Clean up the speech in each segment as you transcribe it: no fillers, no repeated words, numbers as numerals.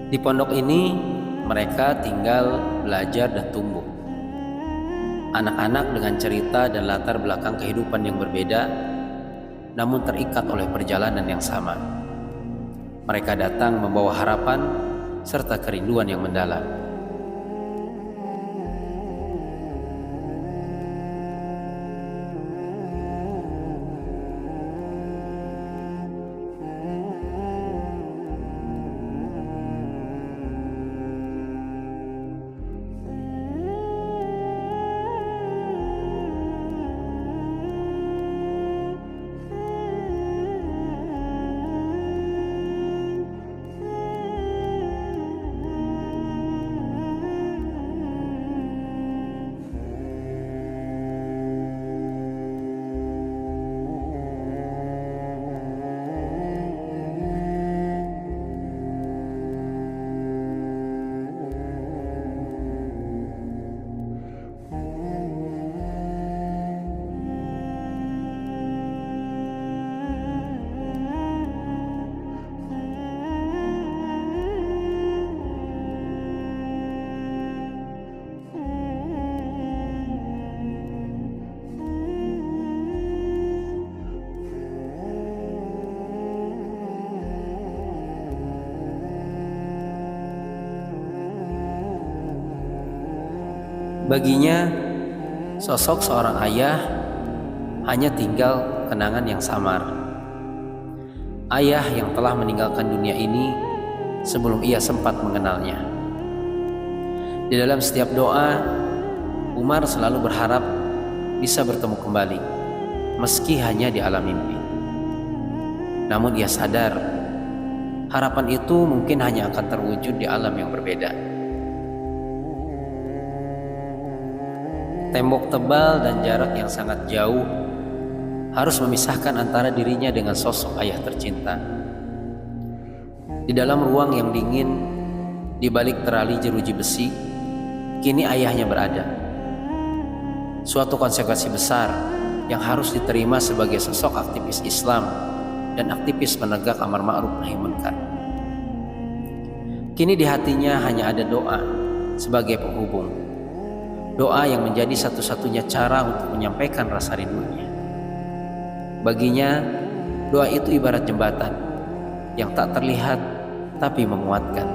Di pondok ini mereka tinggal, belajar, dan tumbuh. Anak-anak dengan cerita dan latar belakang kehidupan yang berbeda, namun terikat oleh perjalanan yang sama. Mereka datang membawa harapan serta kerinduan yang mendalam. Baginya, sosok seorang ayah hanya tinggal kenangan yang samar. Ayah yang telah meninggalkan dunia ini sebelum ia sempat mengenalnya. Di dalam setiap doa, Umar selalu berharap bisa bertemu kembali, meski hanya di alam mimpi. Namun ia sadar, harapan itu mungkin hanya akan terwujud di alam yang berbeda. Tembok tebal dan jarak yang sangat jauh harus memisahkan antara dirinya dengan sosok ayah tercinta. Di dalam ruang yang dingin, di balik terali jeruji besi, kini ayahnya berada. Suatu konsekuensi besar yang harus diterima sebagai sosok aktivis Islam dan aktivis penegak amar ma'ruf nahi munkar. Kini di hatinya hanya ada doa sebagai penghubung. Doa yang menjadi satu-satunya cara untuk menyampaikan rasa rindunya. Baginya, doa itu ibarat jembatan yang tak terlihat tapi menguatkan.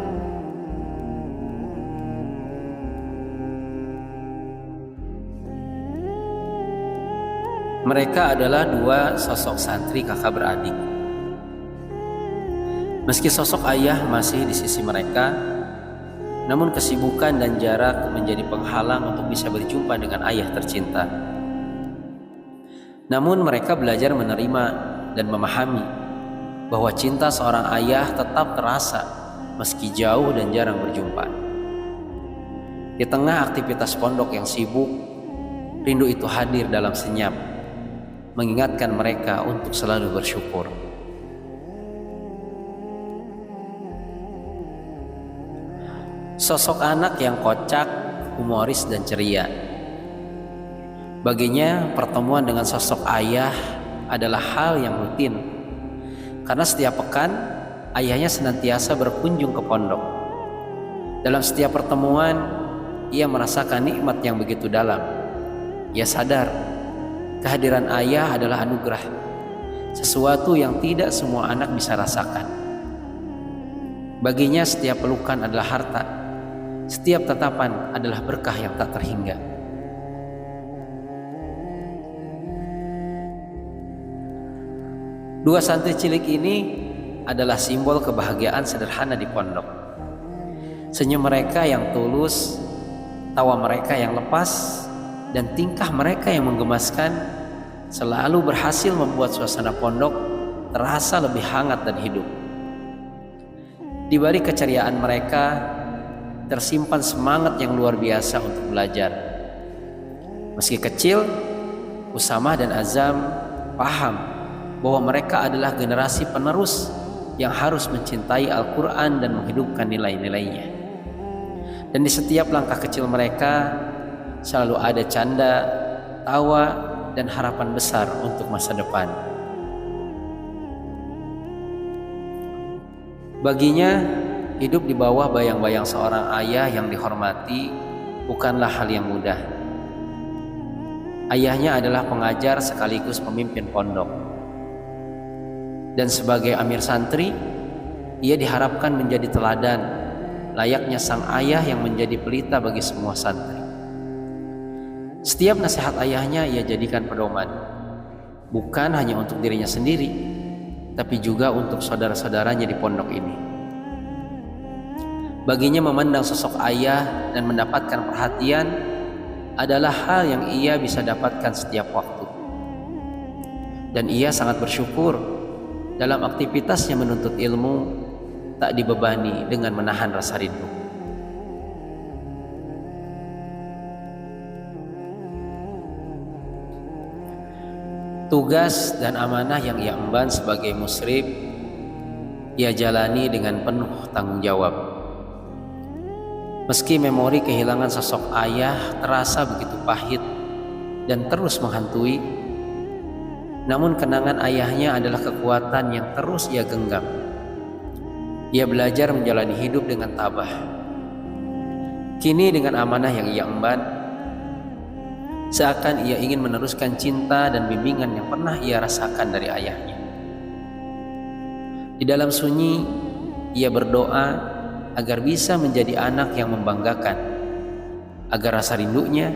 Mereka adalah dua sosok santri kakak beradik. Meski sosok ayah masih di sisi mereka, namun kesibukan dan jarak menjadi penghalang untuk bisa berjumpa dengan ayah tercinta. Namun mereka belajar menerima dan memahami bahwa cinta seorang ayah tetap terasa meski jauh dan jarang berjumpa. Di tengah aktivitas pondok yang sibuk, rindu itu hadir dalam senyap, mengingatkan mereka untuk selalu bersyukur. Sosok anak yang kocak, humoris, dan ceria. Baginya, pertemuan dengan sosok ayah adalah hal yang rutin, karena setiap pekan ayahnya senantiasa berkunjung ke pondok. Dalam setiap pertemuan, ia merasakan nikmat yang begitu dalam. Ia sadar kehadiran ayah adalah anugerah, sesuatu yang tidak semua anak bisa rasakan. Baginya, setiap pelukan adalah harta. Setiap tatapan adalah berkah yang tak terhingga. Dua santri cilik ini adalah simbol kebahagiaan sederhana di pondok. Senyum mereka yang tulus, tawa mereka yang lepas, dan tingkah mereka yang menggemaskan selalu berhasil membuat suasana pondok terasa lebih hangat dan hidup. Di balik keceriaan mereka tersimpan semangat yang luar biasa untuk belajar. Meski kecil, Usamah dan Azam paham bahwa mereka adalah generasi penerus yang harus mencintai Al-Quran dan menghidupkan nilai-nilainya. Dan di setiap langkah kecil mereka selalu ada canda, tawa, dan harapan besar untuk masa depan. Baginya, hidup di bawah bayang-bayang seorang ayah yang dihormati bukanlah hal yang mudah. Ayahnya adalah pengajar sekaligus pemimpin pondok. Dan sebagai amir santri, ia diharapkan menjadi teladan, layaknya sang ayah yang menjadi pelita bagi semua santri. Setiap nasihat ayahnya ia jadikan pedoman, bukan hanya untuk dirinya sendiri, tapi juga untuk saudara-saudaranya di pondok ini. Baginya memandang sosok ayah dan mendapatkan perhatian adalah hal yang ia bisa dapatkan setiap waktu. Dan ia sangat bersyukur dalam aktivitasnya menuntut ilmu tak dibebani dengan menahan rasa rindu. Tugas dan amanah yang ia emban sebagai musrib ia jalani dengan penuh tanggung jawab. Meski memori kehilangan sosok ayah terasa begitu pahit dan terus menghantui, namun kenangan ayahnya adalah kekuatan yang terus ia genggam. Ia belajar menjalani hidup dengan tabah. Kini dengan amanah yang ia emban, seakan ia ingin meneruskan cinta dan bimbingan yang pernah ia rasakan dari ayahnya. Di dalam sunyi, ia berdoa agar bisa menjadi anak yang membanggakan, agar rasa rindunya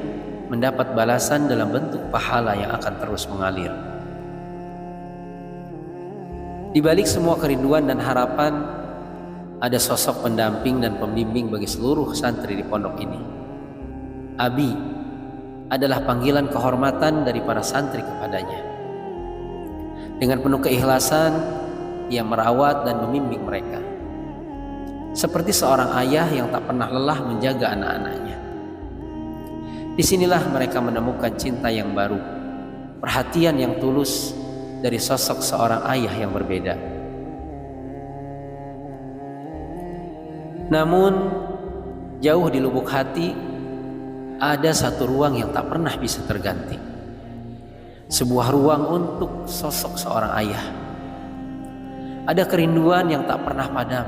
mendapat balasan dalam bentuk pahala yang akan terus mengalir. Di balik semua kerinduan dan harapan, ada sosok pendamping dan pembimbing bagi seluruh santri di pondok ini. Abi adalah panggilan kehormatan dari para santri kepadanya. Dengan penuh keikhlasan, ia merawat dan membimbing mereka. Seperti seorang ayah yang tak pernah lelah menjaga anak-anaknya. Disinilah mereka menemukan cinta yang baru, perhatian yang tulus dari sosok seorang ayah yang berbeda. Namun, jauh di lubuk hati, ada satu ruang yang tak pernah bisa terganti. Sebuah ruang untuk sosok seorang ayah. Ada kerinduan yang tak pernah padam.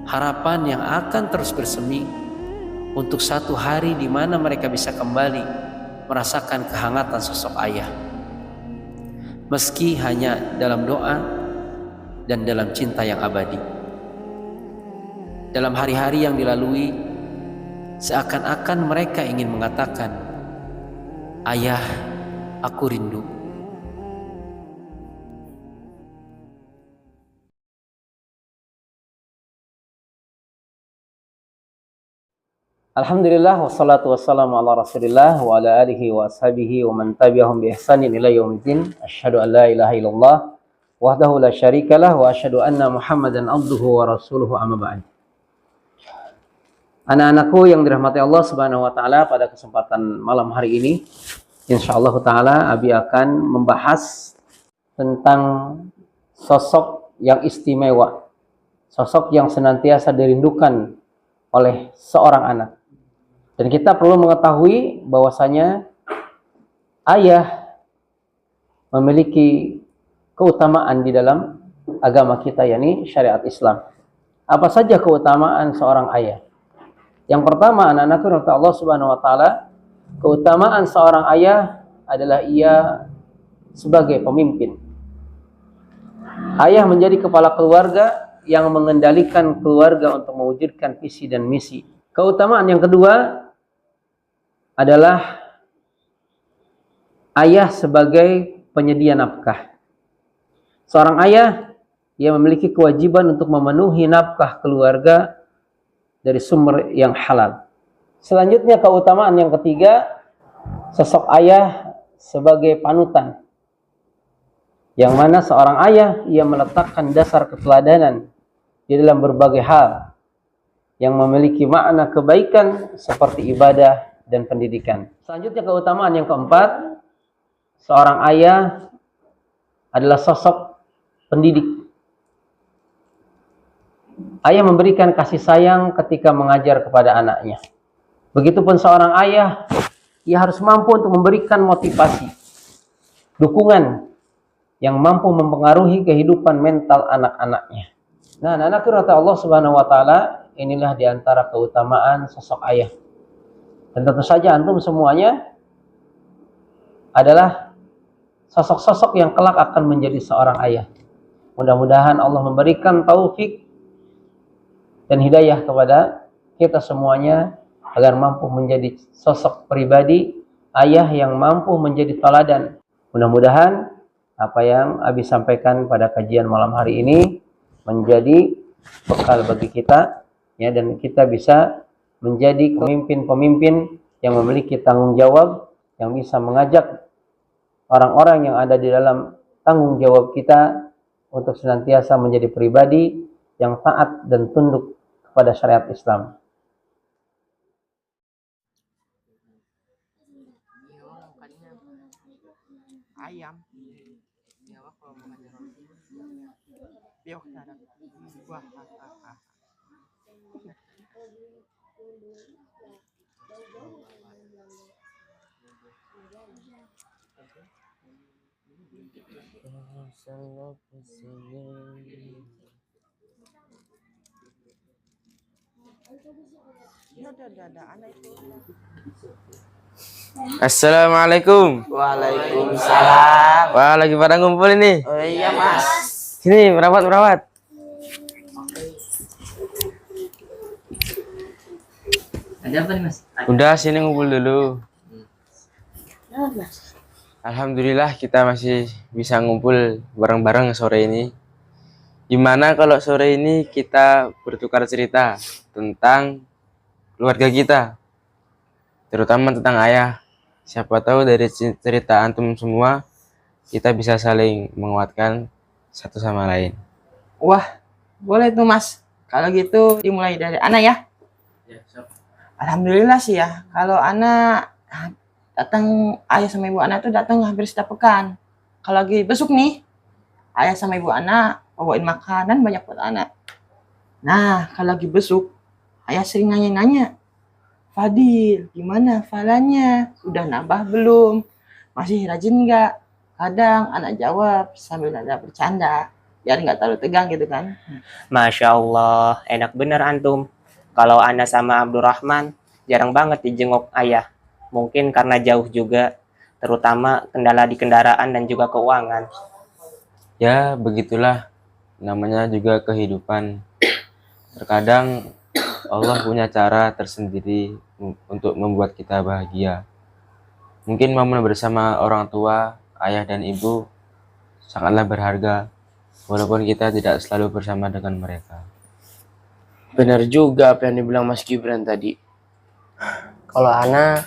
Harapan yang akan terus bersemi untuk satu hari di mana mereka bisa kembali merasakan kehangatan sosok ayah. Meski hanya dalam doa dan dalam cinta yang abadi. Dalam hari-hari yang dilalui, seakan-akan mereka ingin mengatakan, "Ayah, aku rindu." Alhamdulillah wassalatu wassalamu ala Rasulillah wa ala alihi wa ashabihi wa man tabi'ahum bi ihsanin ila yaumiddin. Asyhadu an la ilaha illallah wahdahu la syarikalah wa asyhadu anna Muhammadan abduhu wa rasuluhu amma ba'd. Anak-anakku yang dirahmati Allah Subhanahu wa taala, pada kesempatan malam hari ini insyaallah taala Abi akan membahas tentang sosok yang istimewa, sosok yang senantiasa dirindukan oleh seorang anak. Dan kita perlu mengetahui bahwasanya ayah memiliki keutamaan di dalam agama kita, yakni syariat Islam. Apa saja keutamaan seorang ayah? Yang pertama, anak-anakku rahmat Allah Subhanahu wa taala, keutamaan seorang ayah adalah ia sebagai pemimpin. Ayah menjadi kepala keluarga yang mengendalikan keluarga untuk mewujudkan visi dan misi. Keutamaan yang kedua adalah ayah sebagai penyedia nafkah. Seorang ayah, ia memiliki kewajiban untuk memenuhi nafkah keluarga dari sumber yang halal. Selanjutnya, keutamaan yang ketiga, sosok ayah sebagai panutan. Yang mana seorang ayah, ia meletakkan dasar keteladanan di dalam berbagai hal yang memiliki makna kebaikan seperti ibadah dan pendidikan. Selanjutnya, keutamaan yang keempat, seorang ayah adalah sosok pendidik. Ayah memberikan kasih sayang ketika mengajar kepada anaknya. Begitupun seorang ayah, ia harus mampu untuk memberikan motivasi, dukungan yang mampu mempengaruhi kehidupan mental anak-anaknya. Nah, anak kata Allah Subhanahu wa taala, inilah diantara keutamaan sosok ayah. Dan tentu saja antum semuanya adalah sosok-sosok yang kelak akan menjadi seorang ayah. Mudah-mudahan Allah memberikan taufik dan hidayah kepada kita semuanya agar mampu menjadi sosok pribadi ayah yang mampu menjadi teladan. Mudah-mudahan apa yang Abi sampaikan pada kajian malam hari ini menjadi bekal bagi kita, ya, dan kita bisa menjadi pemimpin-pemimpin yang memiliki tanggung jawab, yang bisa mengajak orang-orang yang ada di dalam tanggung jawab kita untuk senantiasa menjadi pribadi yang taat dan tunduk kepada syariat Islam. Ayam. Ya, kalau makan roti. Biok dadak. Wah, Assalamualaikum. Waalaikumsalam. Wah, lagi pada ngumpul ini. Oh iya, Mas. Sini, merawat. Ada apa nih, Mas? Udah, sini ngumpul dulu. Alhamdulillah kita masih bisa ngumpul bareng-bareng sore ini. Gimana kalau sore ini kita bertukar cerita tentang keluarga kita, terutama tentang ayah. Siapa tahu dari cerita antum semua kita bisa saling menguatkan satu sama lain. Wah, boleh tuh, Mas. Kalau gitu dimulai dari Ana ya. Alhamdulillah sih ya. Kalau Ana datang, ayah sama ibu Ana tuh datang hampir setiap pekan. Kalau lagi besok nih, ayah sama ibu Ana bawain makanan banyak buat Ana. Nah, kalau lagi besok, ayah sering nanya-nanya, Fadil, gimana falanya? Udah nambah belum? Masih rajin nggak? Kadang anak jawab sambil ada bercanda, biar nggak terlalu tegang gitu kan. Masya Allah, enak bener antum. Kalau Ana sama Abdurrahman jarang banget dijenguk ayah. Mungkin karena jauh juga, terutama kendala di kendaraan dan juga keuangan. Ya, begitulah. Namanya juga kehidupan. Terkadang Allah punya cara tersendiri untuk membuat kita bahagia. Mungkin momen bersama orang tua, ayah dan ibu sangatlah berharga, walaupun kita tidak selalu bersama dengan mereka. Benar juga apa yang dibilang Mas Gibran tadi. Kalau Ana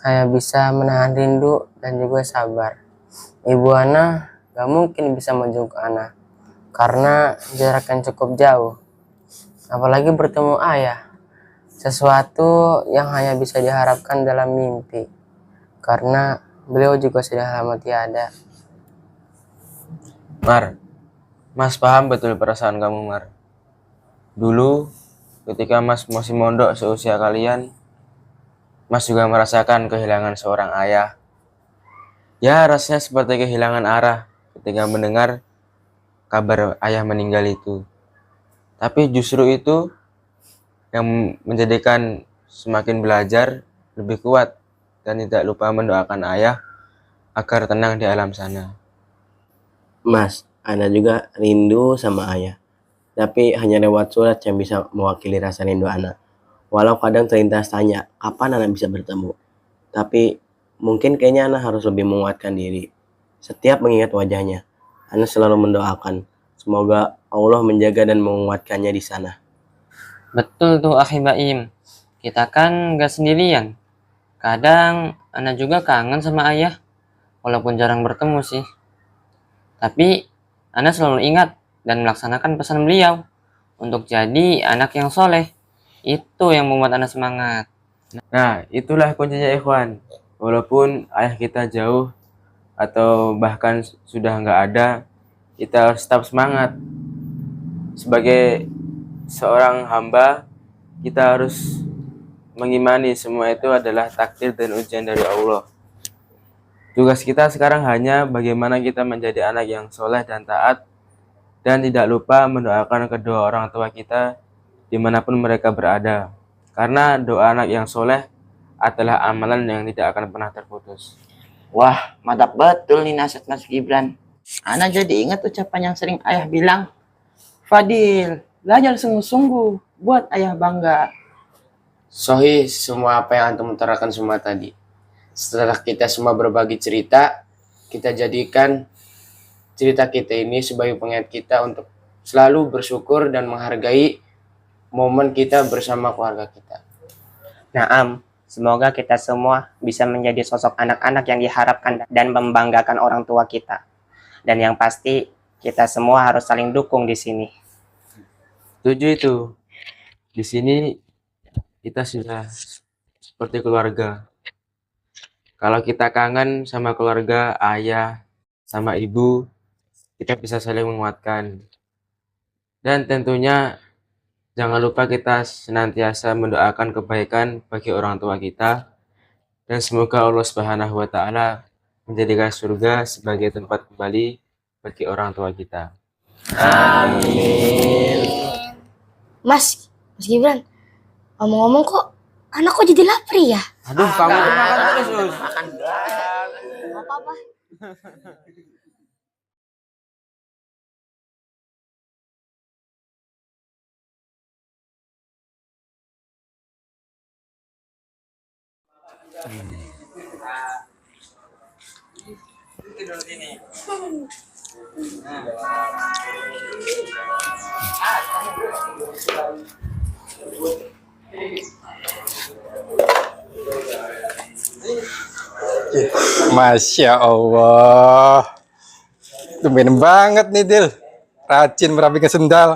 hanya bisa menahan rindu dan juga sabar. Ibu Ana gak mungkin bisa menjenguk Ana karena jarak yang cukup jauh. Apalagi bertemu ayah, sesuatu yang hanya bisa diharapkan dalam mimpi, karena beliau juga sudah lama tiada. Mar, Mas paham betul perasaan kamu, Mar. Dulu, ketika Mas masih mondok seusia kalian, Mas juga merasakan kehilangan seorang ayah. Ya, rasanya seperti kehilangan arah ketika mendengar kabar ayah meninggal itu. Tapi justru itu yang menjadikan semakin belajar lebih kuat dan tidak lupa mendoakan ayah agar tenang di alam sana. Mas, Ana juga rindu sama ayah. Tapi hanya lewat surat yang bisa mewakili rasa rindu Ana. Walau kadang terlintas tanya, kapan Ana bisa bertemu? Tapi mungkin kayaknya Ana harus lebih menguatkan diri. Setiap mengingat wajahnya, Ana selalu mendoakan. Semoga Allah menjaga dan menguatkannya di sana. Betul tuh Akhi Baim. Kita kan gak sendirian. Kadang Ana juga kangen sama ayah. Walaupun jarang bertemu sih. Tapi Ana selalu ingat dan melaksanakan pesan beliau. Untuk jadi anak yang soleh. Itu yang membuat Ana semangat. Nah, itulah kuncinya ikhwan. Walaupun ayah kita jauh atau bahkan sudah nggak ada, kita harus tetap semangat. Sebagai seorang hamba, kita harus mengimani semua itu adalah takdir dan ujian dari Allah. Tugas kita sekarang hanya bagaimana kita menjadi anak yang soleh dan taat Dan tidak lupa mendoakan kedua orang tua kita dimanapun mereka berada. Karena doa anak yang soleh adalah amalan yang tidak akan pernah terputus. Wah, mantap betul nih nasihat Mas Gibran. Ana jadi ingat ucapan yang sering ayah bilang, Fadil, belajar sungguh-sungguh buat ayah bangga. Sohi semua apa yang antum utarakan semua tadi. Setelah kita semua berbagi cerita, kita jadikan cerita kita ini sebagai pengingat kita untuk selalu bersyukur dan menghargai momen kita bersama keluarga kita. Naam, semoga kita semua bisa menjadi sosok anak-anak yang diharapkan dan membanggakan orang tua kita. Dan yang pasti, kita semua harus saling dukung di sini. Setuju itu. Di sini kita sudah seperti keluarga. Kalau kita kangen sama keluarga, ayah, sama ibu, kita bisa saling menguatkan. Dan tentunya jangan lupa kita senantiasa mendoakan kebaikan bagi orang tua kita. Dan semoga Allah Subhanahu wa Ta'ala menjadikan surga sebagai tempat kembali bagi orang tua kita. Mas Gibran, ngomong-ngomong kok anak kok jadi lapar ya? Aduh, kamu tuh makan terus, Us. Gak apa-apa. Masya Allah. Tumben banget nih, Dil. Rajin merapikan sendal.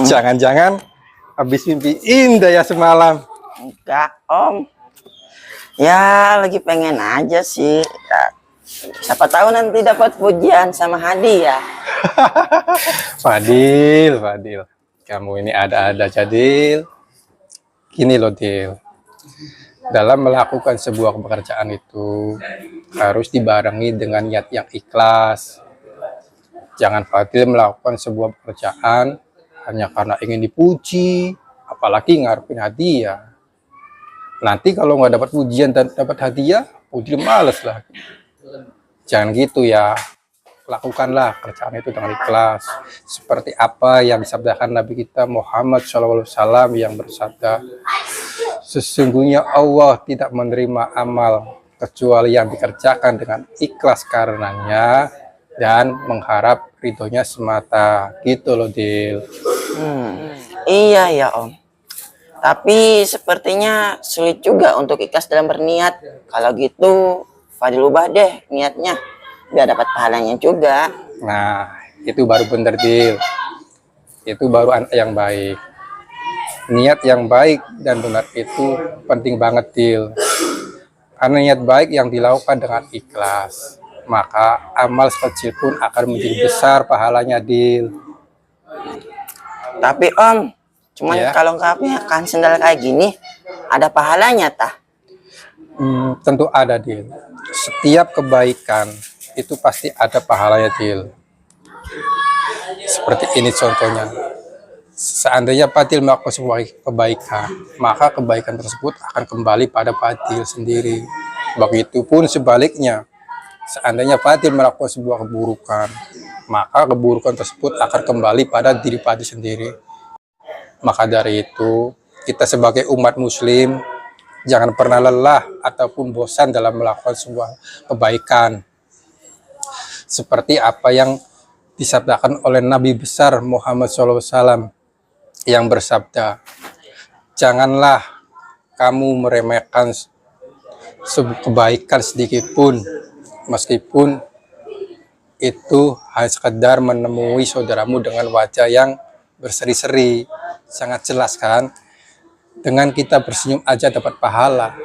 Jangan-jangan habis mimpi indah ya semalam. Enggak, Om. Ya, lagi pengen aja sih. Ya, siapa tahu nanti dapat pujian sama hadiah. Fadil. Kamu ini ada-ada aja, Dil. Gini loh, Dil. Dalam melakukan sebuah pekerjaan itu harus dibarengi dengan niat yang ikhlas. Jangan Fadil melakukan sebuah pekerjaan hanya karena ingin dipuji, apalagi ngarepin hadiah. Nanti kalau nggak dapat pujian dan dapat hadiah, Fadil males lah. Jangan gitu ya. Lakukanlah kerjaan itu dengan ikhlas. Seperti apa yang disabdakan Nabi kita Muhammad SAW yang bersabda, sesungguhnya Allah tidak menerima amal kecuali yang dikerjakan dengan ikhlas karenanya dan mengharap ridhonya semata. Gitu loh, Dil. Iya ya, Om. Tapi sepertinya sulit juga untuk ikhlas dalam berniat. Kalau gitu, Fadil ubah deh niatnya biar dapat pahalanya juga. Nah, itu baru bener, Dil. Itu baru anak yang baik. Niat yang baik dan benar itu penting banget, Dil. Karena niat baik yang dilakukan dengan ikhlas, maka amal sekecil pun akan menjadi besar pahalanya, Dil. Tapi Om, cuman Ya. kalau nggak kan sendal kayak gini, ada pahalanya tah? Tentu ada, Dil. Setiap kebaikan itu pasti ada pahalanya, Dil. Seperti ini contohnya. Seandainya Fadil melakukan sebuah kebaikan, maka kebaikan tersebut akan kembali pada Fadil sendiri. Begitupun sebaliknya, seandainya Fadil melakukan sebuah keburukan, maka keburukan tersebut akan kembali pada diri Fadil sendiri. Maka dari itu, kita sebagai umat muslim, jangan pernah lelah ataupun bosan dalam melakukan sebuah kebaikan. Seperti apa yang disabdakan oleh Nabi besar Muhammad SAW yang bersabda, janganlah kamu meremehkan sebuah kebaikan sedikit pun, meskipun itu hanya sekedar menemui saudaramu dengan wajah yang berseri-seri. Sangat jelas kan? Dengan kita bersenyum aja dapat pahala.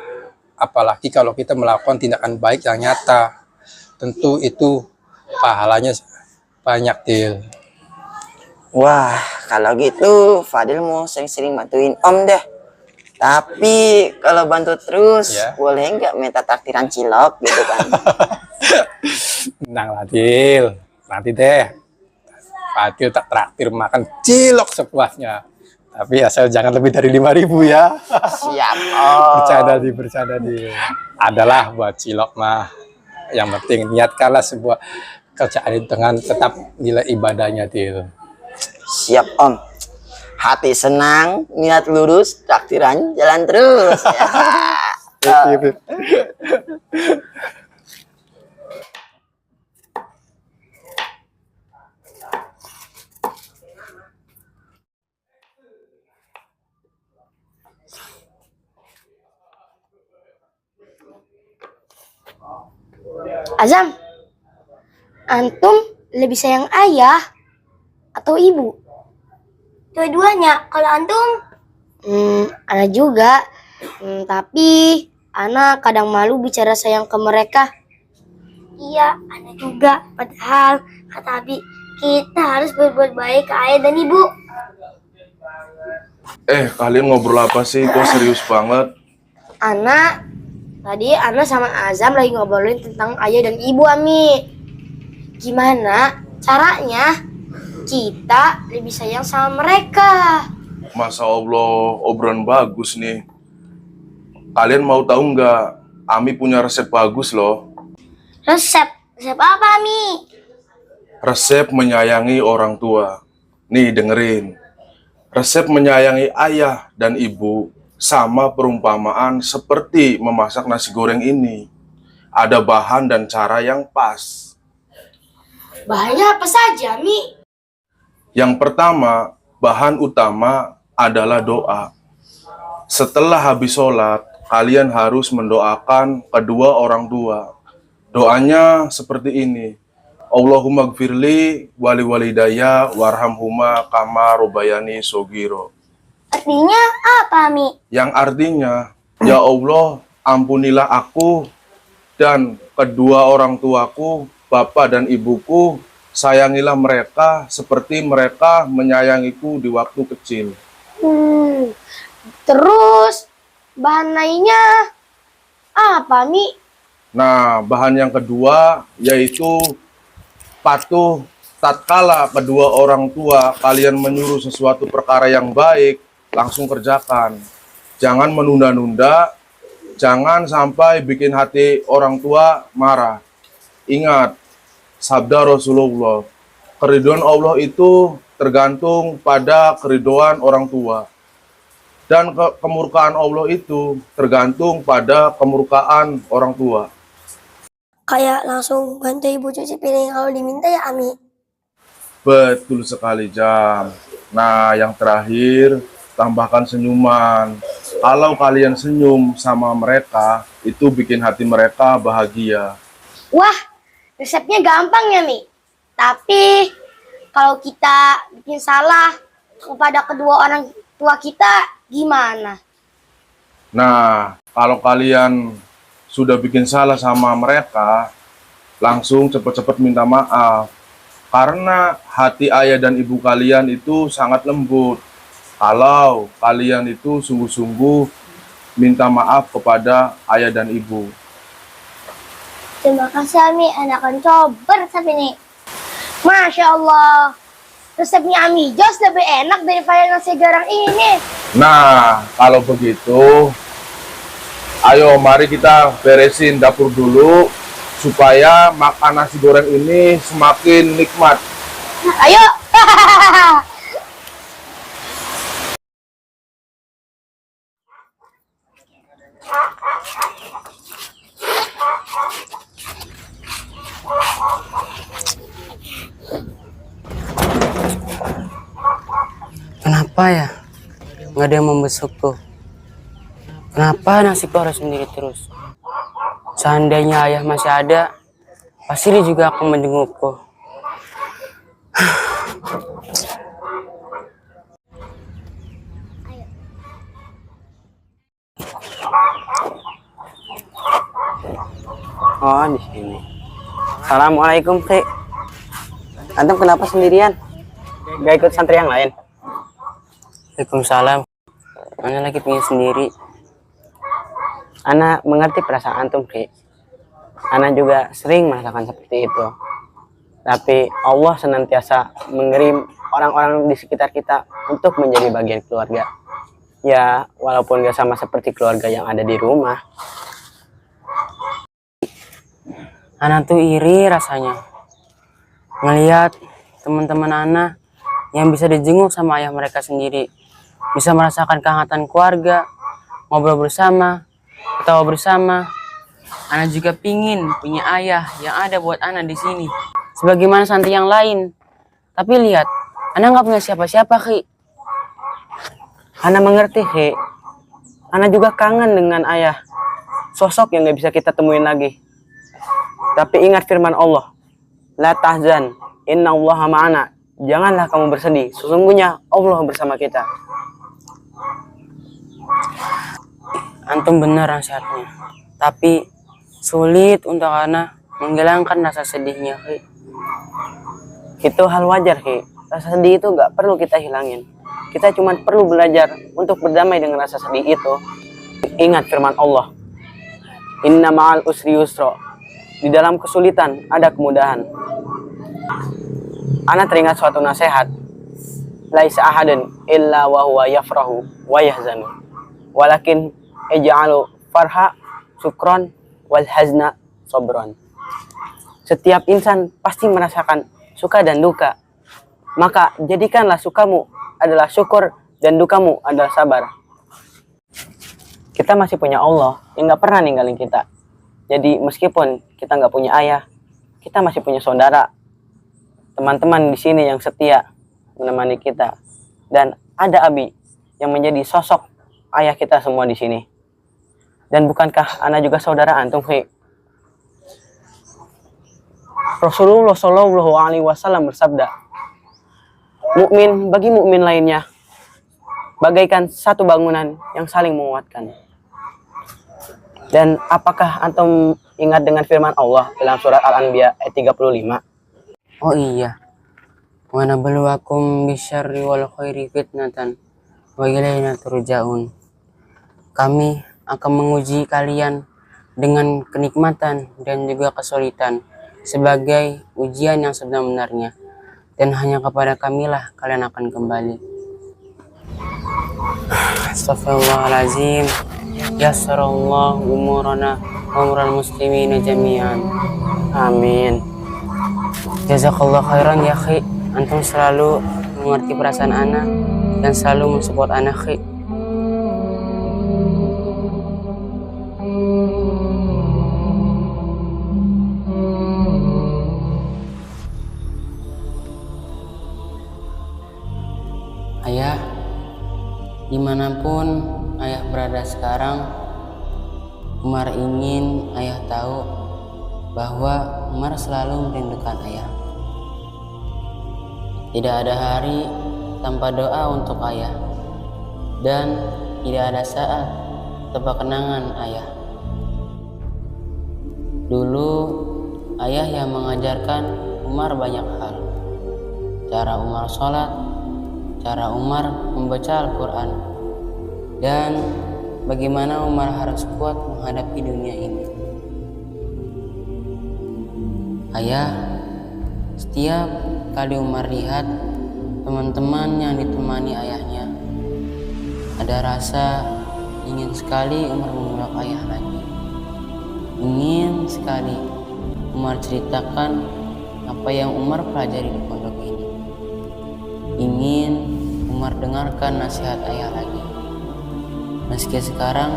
Apalagi kalau kita melakukan tindakan baik yang nyata. Tentu itu pahalanya banyak, Dil. Wah, kalau gitu Fadil mau sering-sering bantuin Om deh. Tapi kalau bantu terus, Ya. boleh nggak minta takdiran cilok gitu kan? Tenang lah, Dil. Nanti deh. Fatil tak traktir makan cilok sepuasnya. Tapi asal jangan lebih dari 5.000 ya. Siap, Om. Bercanda di. Adalah buat cilok mah. Yang penting niatkanlah sebuah kerjaan itu dengan tetap nilai ibadahnya Til. Siap, Om. Hati senang, niat lurus, traktiran jalan terus. Gitu. Azam, antum lebih sayang ayah atau ibu? Dua-duanya. Kalau antum? Ana juga. Tapi Ana kadang malu bicara sayang ke mereka. Iya, Ana juga. Padahal kata Abi, kita harus berbuat baik ke ayah dan ibu. Kalian ngobrol apa sih? Kok serius banget? Tadi Ana sama Azam lagi ngobrolin tentang ayah dan ibu, Ami. Gimana caranya kita lebih sayang sama mereka? Masya Allah, obrolan bagus nih. Kalian mau tahu nggak? Ami punya resep bagus loh. Resep? Resep apa, Ami? Resep menyayangi orang tua. Nih dengerin. Resep menyayangi ayah dan ibu sama perumpamaan seperti memasak nasi goreng ini. Ada bahan dan cara yang pas. Bahannya apa saja, Mi? Yang pertama, bahan utama adalah doa. Setelah habis sholat, kalian harus mendoakan kedua orang tua. Doanya seperti ini. Allahumma gfirli wali walidaya warhamhuma kama robayani sogiro. Artinya apa, Mi? Yang artinya, ya Allah, ampunilah aku dan kedua orang tuaku, bapak dan ibuku, sayangilah mereka seperti mereka menyayangiku di waktu kecil. Terus bahan lainnya apa, Mi? Nah, bahan yang kedua yaitu patuh tatkala kedua orang tua kalian menyuruh sesuatu perkara yang baik, langsung kerjakan. Jangan menunda-nunda, jangan sampai bikin hati orang tua marah. Ingat, sabda Rasulullah, keridhaan Allah itu tergantung pada keridhaan orang tua. Dan kemurkaan Allah itu tergantung pada kemurkaan orang tua. Kayak langsung bantu ibu cuci piring kalau diminta ya, Ami? Betul sekali, Jam. Nah, yang terakhir, tambahkan senyuman. Kalau kalian senyum sama mereka, itu bikin hati mereka bahagia. Wah, resepnya gampang ya, Mi. Tapi kalau kita bikin salah kepada kedua orang tua kita, gimana? Nah, kalau kalian sudah bikin salah sama mereka, langsung cepat-cepat minta maaf. Karena hati ayah dan ibu kalian itu sangat lembut. Kalau kalian itu sungguh-sungguh minta maaf kepada ayah dan ibu. Terima kasih, Ami. Anda akan coba resep ini. Masya Allah. Resepnya Ami Jos lebih enak daripada nasi garang ini. Nah, kalau begitu, ayo mari kita beresin dapur dulu supaya makan nasi goreng ini semakin nikmat. Ayo. Kenapa ya? Nggak ada yang membesukku. Kenapa nasibku harus sendiri terus? Seandainya ayah masih ada, pasti dia juga akan menjengukku. Oh, di sini. Assalamualaikum, Ki. Antum kenapa sendirian? Gak ikut santri yang lain? Waalaikumsalam. Ana lagi pengen sendiri. Ana mengerti perasaan antum, Ki. Ana juga sering merasakan seperti itu. Tapi Allah senantiasa mengirim orang-orang di sekitar kita untuk menjadi bagian keluarga. Ya, walaupun gak sama seperti keluarga yang ada di rumah. Ana tuh iri rasanya ngelihat teman-teman Ana yang bisa dijenguk sama ayah mereka sendiri, bisa merasakan kehangatan keluarga, ngobrol bersama, ketawa bersama. Ana juga pingin punya ayah yang ada buat Ana di sini, sebagaimana santri yang lain. Tapi lihat, Ana nggak punya siapa-siapa, Ki. Ana mengerti, Ki. Ana juga kangen dengan ayah, sosok yang nggak bisa kita temuin lagi. Tapi ingat firman Allah, la tahzan, inna allaha ma'ana. Janganlah kamu bersedih, sesungguhnya Allah bersama kita. Antum benar nasihatnya, tapi sulit untuk Ana menghilangkan rasa sedihnya, Ki. Itu hal wajar, Ki. Rasa sedih itu gak perlu kita hilangin. Kita cuma perlu belajar untuk berdamai dengan rasa sedih itu. Ingat firman Allah, inna ma'al usri yusra. Di dalam kesulitan ada kemudahan. Ana teringat suatu nasihat, laisa ahadun illa wa huwa yafrahu wa yahzanu, walakin ij'alu farha syukron wal hazna sabron. Setiap insan pasti merasakan suka dan duka, maka jadikanlah sukamu adalah syukur dan dukamu adalah sabar. Kita masih punya Allah yang gak pernah ninggalin kita. Jadi meskipun kita nggak punya ayah, kita masih punya saudara, teman-teman di sini yang setia menemani kita, dan ada Abi yang menjadi sosok ayah kita semua di sini. Dan bukankah Ana juga saudara antum, Ki? Rasulullah Shallallahu Alaihi Wasallam bersabda, mukmin bagi mukmin lainnya bagaikan satu bangunan yang saling menguatkan. Dan apakah antum ingat dengan firman Allah dalam surat Al-Anbiya ayat 35? Oh iya. Wa nabluwakum bisyarri wal khairi fitnatan wa ilaina turja'un. Kami akan menguji kalian dengan kenikmatan dan juga kesulitan sebagai ujian yang sebenar-benarnya, dan hanya kepada kamilah kalian akan kembali. Astagfirullahaladzim. Yassarallahu umurana wa umural muslimina jami'an. Amin. Jazakallah khairan ya, Ki. Antum selalu mengerti perasaan Ana dan selalu mensupport Ana, Ki. Ayah, dimanapun ayah berada sekarang, Umar ingin ayah tahu bahwa Umar selalu merindukan ayah. Tidak ada hari tanpa doa untuk ayah, dan tidak ada saat tanpa kenangan ayah. Dulu ayah yang mengajarkan Umar banyak hal. Cara Umar sholat, cara Umar membaca Al-Quran, dan bagaimana Umar harus kuat menghadapi dunia ini. Ayah, setiap kali Umar lihat teman-teman yang ditemani ayahnya, ada rasa ingin sekali Umar memeluk ayah lagi. Ingin sekali Umar ceritakan apa yang Umar pelajari di pondok ini. Ingin Umar dengarkan nasihat ayah lagi. Meski sekarang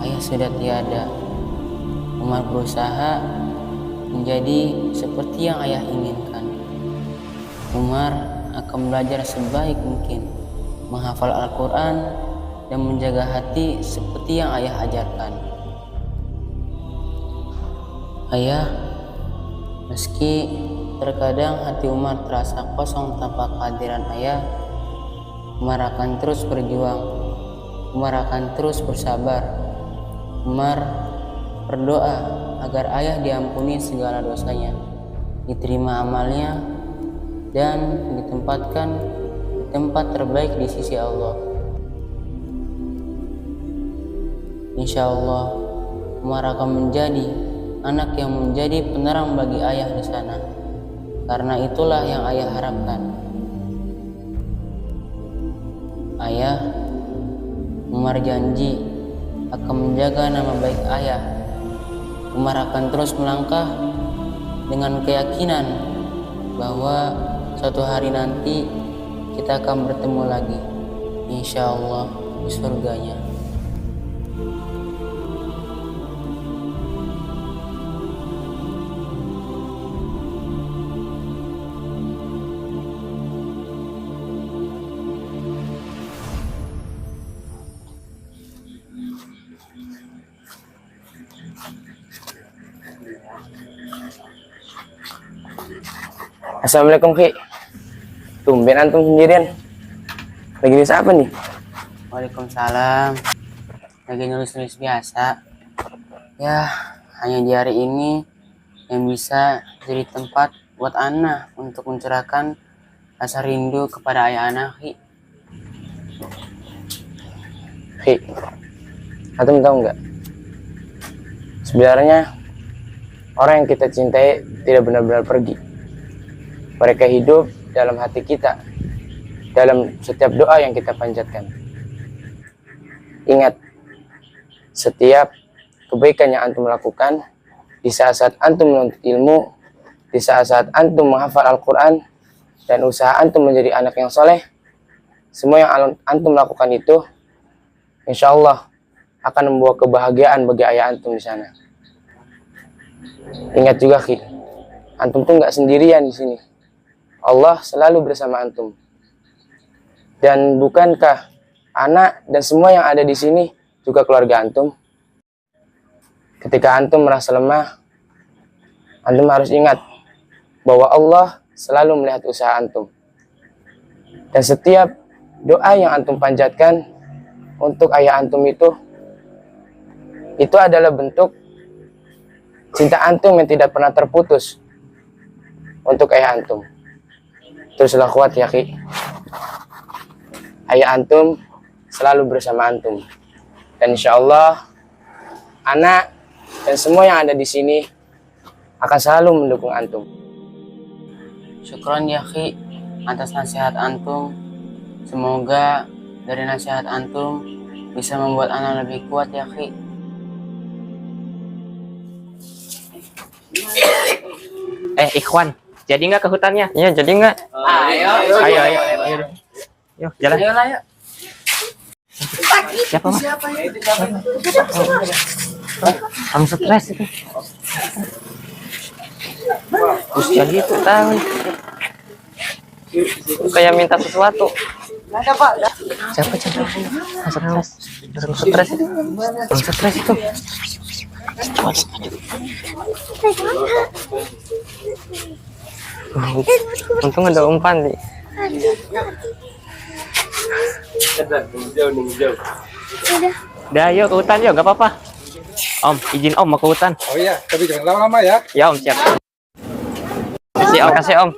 ayah sudah tiada, Umar berusaha menjadi seperti yang ayah inginkan. Umar akan belajar sebaik mungkin, menghafal Al-Quran dan menjaga hati seperti yang ayah ajarkan. Ayah, meski terkadang hati Umar terasa kosong tanpa kehadiran ayah, Umar akan terus berjuang. Umar akan terus bersabar. Umar berdoa agar ayah diampuni segala dosanya, diterima amalnya, dan ditempatkan di tempat terbaik di sisi Allah. Insya Allah, Umar akan menjadi anak yang menjadi penerang bagi ayah di sana. karena itulah yang ayah harapkan. Ayah, Umar janji akan menjaga nama baik ayah. Umar akan terus melangkah dengan keyakinan bahwa suatu hari nanti kita akan bertemu lagi, insya Allah di surganya. Assalamualaikum Ki. Tumben antum sendirian. Lagi nulis apa nih? Waalaikumsalam. Lagi nulis-nulis biasa. Ya, hanya di hari ini yang bisa jadi tempat buat Ana untuk mencurahkan rasa rindu kepada ayah Ana, Ki. Ki, antum tahu nggak? Sebenarnya orang yang kita cintai tidak benar-benar pergi. Mereka hidup dalam hati kita, dalam setiap doa yang kita panjatkan. Ingat, setiap kebaikan yang antum lakukan, di saat-saat antum menuntut ilmu, di saat-saat antum menghafal Al-Quran, dan usaha antum menjadi anak yang soleh, semua yang antum lakukan itu, insya Allah akan membawa kebahagiaan bagi ayah antum di sana. Ingat juga, Ki, antum tuh nggak sendirian di sini. Allah selalu bersama antum. Dan bukankah anak dan semua yang ada di sini juga keluarga antum? Ketika antum merasa lemah, antum harus ingat bahwa Allah selalu melihat usaha antum. Dan setiap doa yang antum panjatkan untuk ayah antum itu adalah bentuk cinta antum yang tidak pernah terputus untuk ayah antum. Teruslah kuat ya Ki. Ayah antum selalu bersama antum. Dan insya Allah anak dan semua yang ada di sini akan selalu mendukung antum. Syukron ya Ki atas nasihat antum. Semoga dari nasihat antum bisa membuat Ana lebih kuat ya Ki. Ikhwan, jadi nggak ke hutannya? Iya, jadi nggak? Ayo. Yuk, jalan. Ayo. Siapa, Mas? Kamu stres itu. Terus jadi itu tahu. Kayak minta sesuatu. Siapa? Stres itu. Stres itu. Untung ada umpan nih. Udah, yuk ke hutan yuk, gak apa-apa. Om, izin Om mau ke hutan. Oh iya, tapi jangan lama-lama ya. Ya Om, siap. Makasih Om.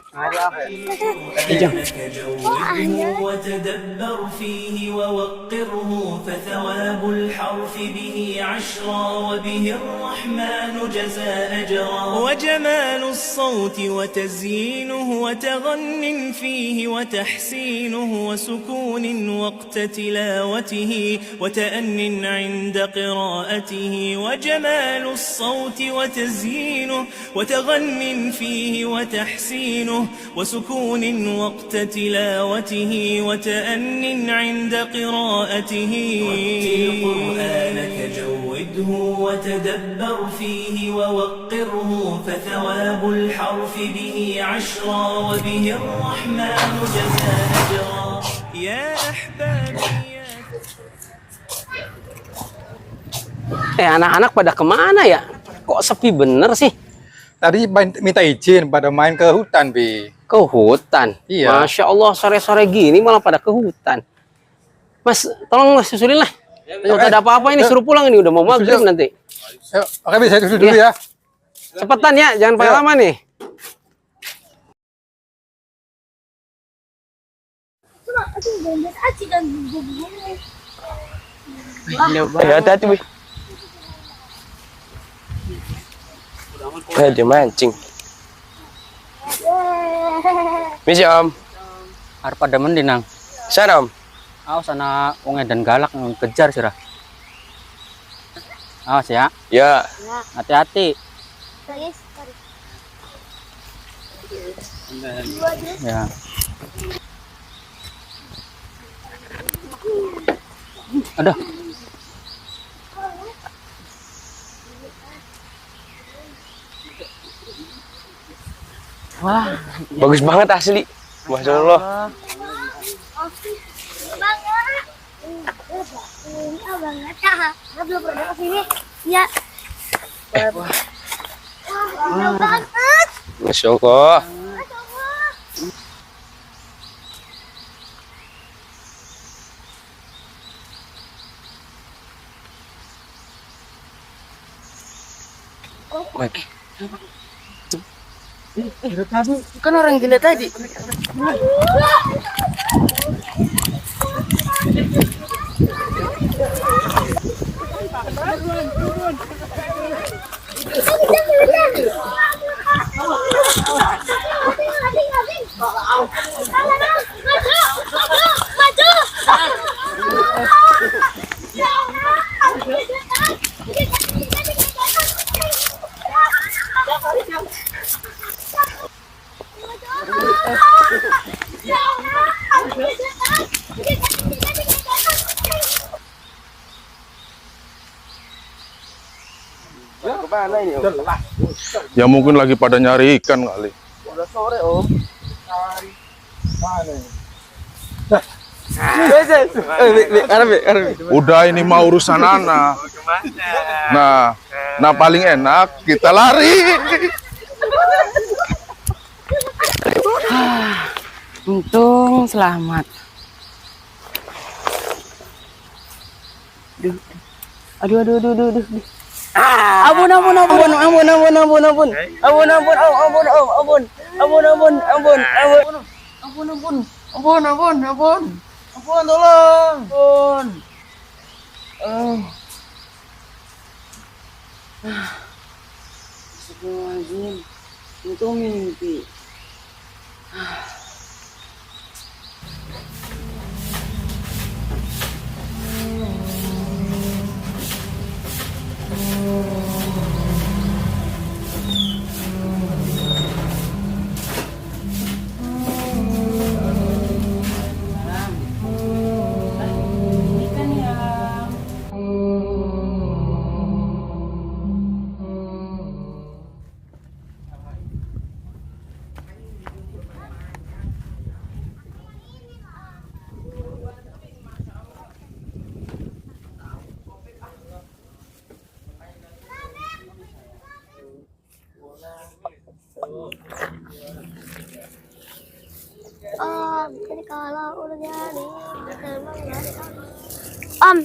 وتدبر فيه ووقره فثواب الحرف به عشرا وبه الرحمن جزى أجرا وجمال الصوت وتزيينه وتغن فيه وتحسينه وسكون وقت تلاوته وتأن عند قراءته وجمال الصوت وتزيينه وتغن فيه وتحسينه وسكون وقت تلاوته وتأن عند قراءته ورتل قرآنك جوده وتدبر فيه ووقره فثواب الحرف به عشرا وبه الرحمن جزى أجرا يا أحبابي Anak-anak pada kemana ya? Kok sepi bener sih? Tadi minta izin pada main ke hutan, Bi. Ke hutan? Iya. Masya Allah, sore-sore gini malah pada ke hutan. Mas, tolong susulin lah. Tidak ada apa-apa ini, suruh pulang ini. Udah mau maghrib nanti. Oke, Bi, saya susul dulu ya. Cepetan ya, jangan pakai lama nih. Hati-hati, Bi. Dia mancing. Misi Om. Harap pada mendinang. Sana Om. Awas anak unge dan galak ngejar sirah. Awas ya. Ya. Hati-hati. Guys, Ya. Aduh. Wah, bagus banget asli. Masya Allah. belum pernah kesini. Ya. Wah, banget. Masya Allah. Baik. Kan orang gila tadi. Ya mungkin lagi pada nyari ikan kali. Udah sore Om. Udah ini mau urusan anak. Nah paling enak kita lari. Untung selamat. Aduh. Ampun. Tolong. Astagfirullahaladzim. Untung mimpi. Om,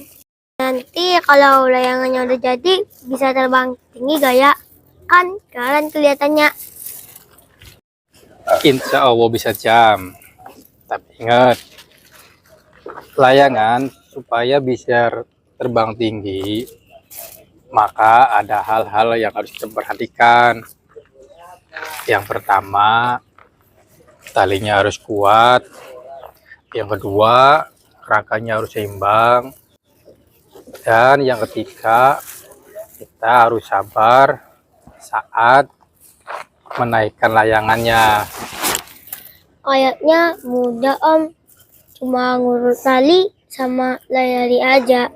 nanti kalau layangannya udah jadi bisa terbang tinggi gak ya? Kan keren kelihatannya. Insya Allah bisa jam. Tapi ingat, layangan supaya bisa terbang tinggi, maka ada hal-hal yang harus kita perhatikan. Yang pertama, talinya harus kuat. Yang kedua, kerangkanya harus seimbang. Dan yang ketiga, kita harus sabar saat menaikkan layangannya. Kayaknya mudah Om, cuma ngurut tali sama lari aja.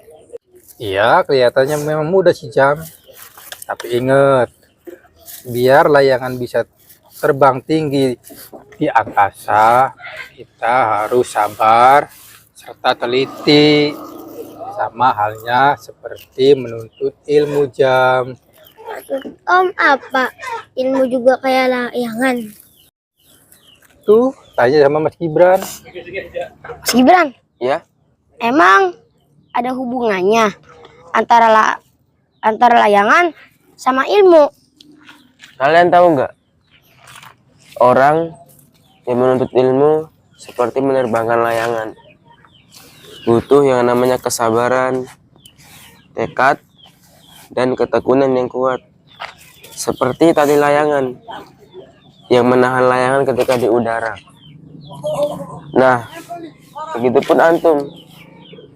Iya, kelihatannya memang mudah sih Jam. Tapi ingat, biar layangan bisa terbang tinggi di angkasa, kita harus sabar serta teliti. Sama halnya seperti menuntut ilmu Jam. Maksud Om apa? Ilmu juga kayak layangan. Tuh, tanya sama Mas Gibran. Mas Gibran, Ya. emang ada hubungannya antara layangan sama ilmu? Kalian tahu nggak? Orang yang menuntut ilmu seperti menerbangkan layangan. Butuh yang namanya kesabaran, tekad, dan ketekunan yang kuat. Seperti tali layangan. yang menahan layangan ketika di udara. Nah, begitupun antum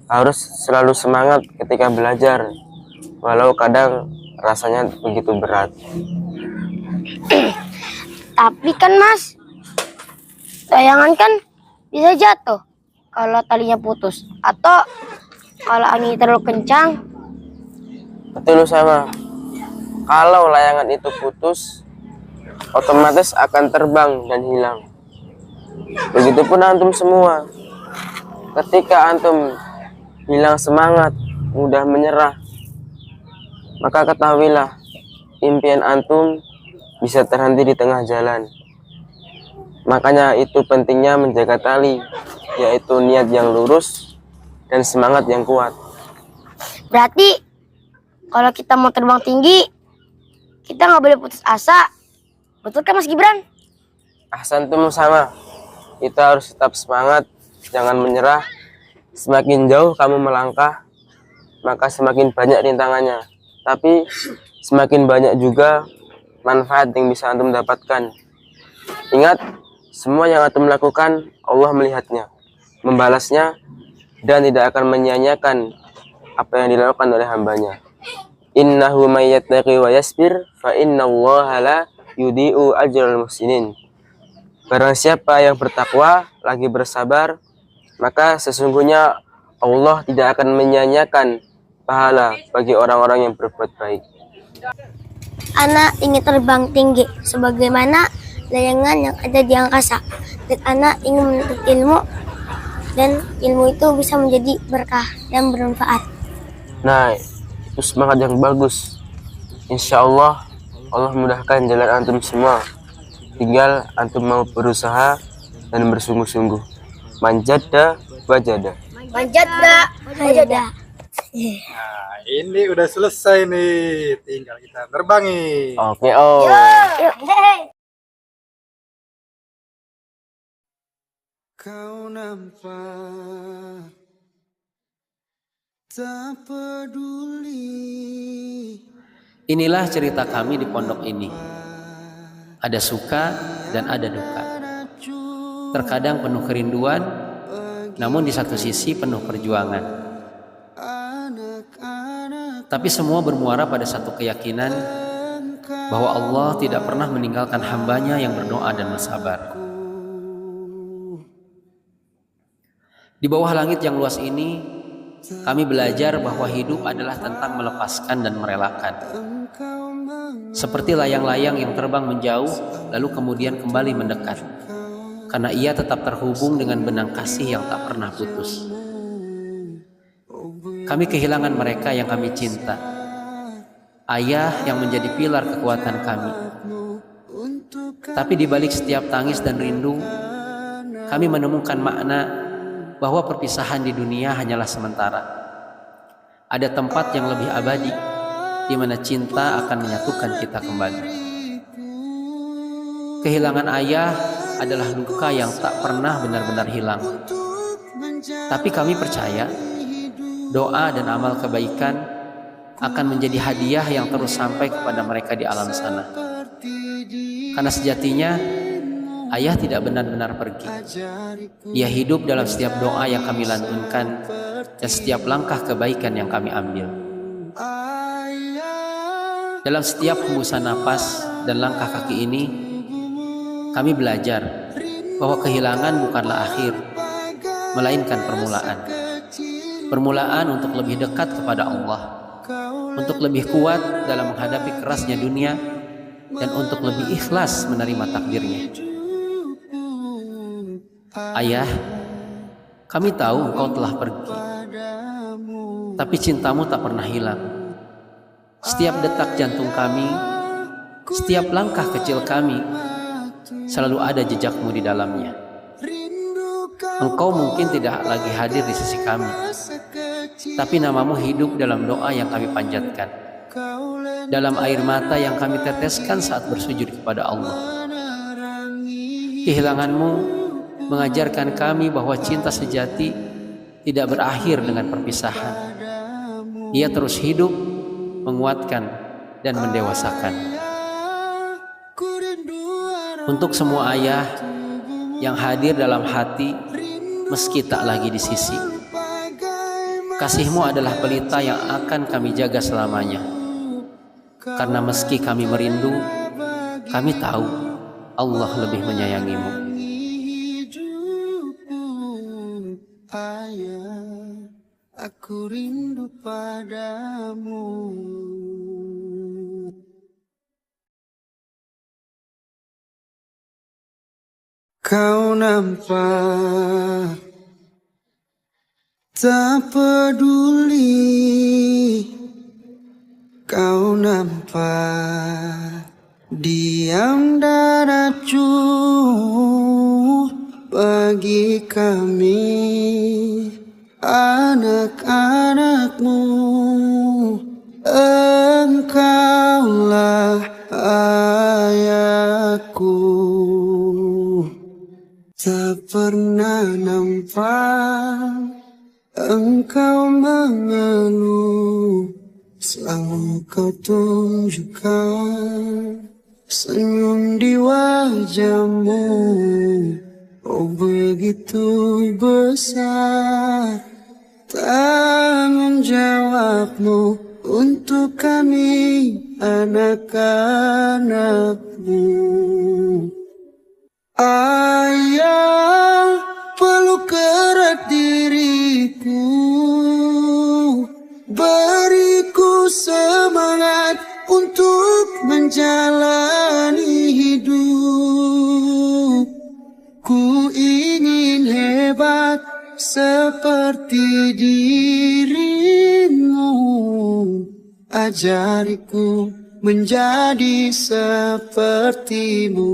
harus selalu semangat ketika belajar, walau kadang rasanya begitu berat. Tapi kan Mas, layangan kan bisa jatuh kalau talinya putus atau kalau angin terlalu kencang. Betul sama. Kalau layangan itu putus, otomatis akan terbang dan hilang. Begitupun antum semua. Ketika antum hilang semangat, mudah menyerah, maka ketahuilah impian antum bisa terhenti di tengah jalan. Makanya itu pentingnya menjaga tali, yaitu niat yang lurus dan semangat yang kuat. Berarti kalau kita mau terbang tinggi, kita nggak boleh putus asa. Betul kan Mas Gibran? Ahsantum sama. Kita harus tetap semangat, jangan menyerah. Semakin jauh kamu melangkah, maka semakin banyak rintangannya. Tapi semakin banyak juga manfaat yang bisa antum dapatkan. Ingat, semua yang antum lakukan, Allah melihatnya, membalasnya, dan tidak akan menyia-nyiakan apa yang dilakukan oleh hambanya. Innahu may yattaqi wa yasbir fa innallaha la yudhi'u ajral muhsinin. Barang siapa yang bertakwa lagi bersabar, maka sesungguhnya Allah tidak akan menyia-nyiakan pahala bagi orang-orang yang berbuat baik. Ana ingin terbang tinggi sebagaimana layangan yang ada di angkasa. Dan Ana ingin menuntut ilmu, dan ilmu itu bisa menjadi berkah dan bermanfaat. Nah, itu semangat yang bagus. Insya Allah, Allah mudahkan jalan antum semua. Tinggal antum mau berusaha dan bersungguh-sungguh. Manjada wajada. Manjada wajada. Nah, ini udah selesai nih. Tinggal kita terbangi. Oke, oh. Yuk. Kau nampak tak peduli. Inilah cerita kami di pondok ini. Ada suka dan ada duka. Terkadang penuh kerinduan, namun di satu sisi penuh perjuangan. Tapi semua bermuara pada satu keyakinan bahwa Allah tidak pernah meninggalkan hambanya yang berdoa dan bersabar. Di bawah langit yang luas ini, kami belajar bahwa hidup adalah tentang melepaskan dan merelakan. Seperti layang-layang yang terbang menjauh, lalu kemudian kembali mendekat. Karena ia tetap terhubung dengan benang kasih yang tak pernah putus. Kami kehilangan mereka yang kami cinta. Ayah yang menjadi pilar kekuatan kami. Tapi di balik setiap tangis dan rindu, kami menemukan makna bahwa perpisahan di dunia hanyalah sementara. Ada tempat yang lebih abadi, di mana cinta akan menyatukan kita kembali. Kehilangan ayah adalah duka yang tak pernah benar-benar hilang. Tapi kami percaya, doa dan amal kebaikan akan menjadi hadiah yang terus sampai kepada mereka di alam sana. Karena sejatinya, ayah tidak benar-benar pergi. Ia hidup dalam setiap doa yang kami lantunkan dan setiap langkah kebaikan yang kami ambil. Dalam setiap hembusan napas dan langkah kaki ini, kami belajar bahwa kehilangan bukanlah akhir, melainkan permulaan. Permulaan untuk lebih dekat kepada Allah, untuk lebih kuat dalam menghadapi kerasnya dunia, dan untuk lebih ikhlas menerima takdirnya. Ayah, kami tahu engkau telah pergi, tapi cintamu tak pernah hilang. Setiap detak jantung kami, setiap langkah kecil kami, selalu ada jejakmu di dalamnya. Engkau mungkin tidak lagi hadir di sisi kami, tapi namamu hidup dalam doa yang kami panjatkan, dalam air mata yang kami teteskan saat bersujud kepada Allah. Kehilanganmu mengajarkan kami bahwa cinta sejati tidak berakhir dengan perpisahan. Ia terus hidup, menguatkan, dan mendewasakan. Untuk semua ayah yang hadir dalam hati meski tak lagi di sisi, kasih-Mu adalah pelita yang akan kami jaga selamanya. Karena meski kami merindu, kami tahu Allah lebih menyayangi-Mu. Ayah, aku rindu padamu. Kau nampak tak peduli, kau nampak diam dan acuh bagi kami anak-anak-Mu. Engkaulah ayahku. Tak pernah nampak Engkau mengeluh, selalu Kau tunjukkan senyum di wajah-Mu. Oh begitu besar tanggung jawab-Mu untuk kami anak-anak-Mu. Ayah, peluk erat diriku, beriku semangat untuk menjalani hidup. Ku ingin hebat seperti dirimu, ajariku menjadi sepertimu.